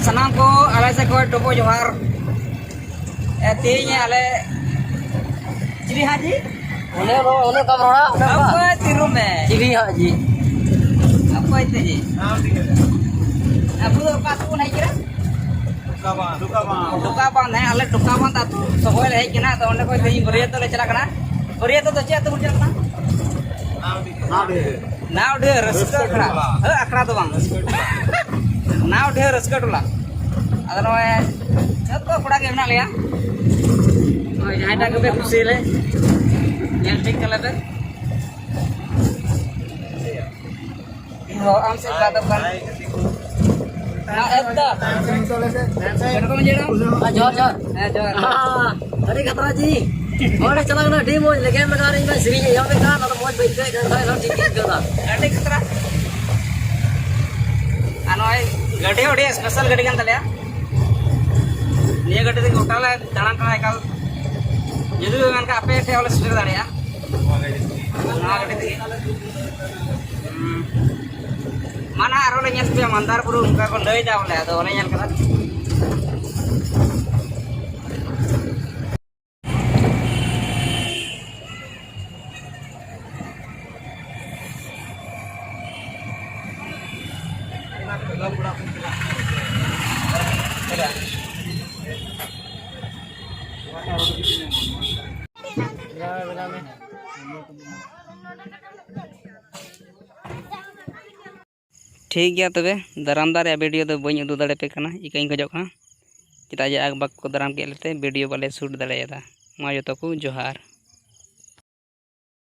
सनाम को आले से को टोपो जोहार तीन आले चिरी हाजी उन्हें कब रोड़ा apa tiru me जी हाँ जी apa itu ji aku patu naik kira duka bang naik ale duka bang tatu sokoy naik kena to onde koi tei beriya to le chala kana beriya to che tu chala kana now de raska akra akra to bang now de raska tola adano jotto koda ge mena leya oi jahan ta ke khushi le yang ठीक colour पे हो आम से बात कर ना एकदा करो में जेड़ा जोर जोर है जोर हाँ अरे खतरा जी और चला ना डी मोज लगे में गाड़ी में श्री जी यहाँ पे कहा ना तो मोज बैठ गए करता है ना ठीक है करता गाड़ी खतरा अनोय गाड़ी ओडी स्पेशल गाड़ी kan तले निया गाड़ी ते गोटाला दाणा का एकल यदि मेन का आपे थे वाला स्पीकर दाड़िया ना गाड़ी ते mana aro le nyel pe mandar puru unka ko lei da bola ado ole nyel kada ठीक गया तबे दारामदार वीडियो तो बी उदू दाड़े पे इकाई खोजना चेदा जे आग बाग को दाराम के वीडियो बाले शूट दाड़ा मा जो को जोहार।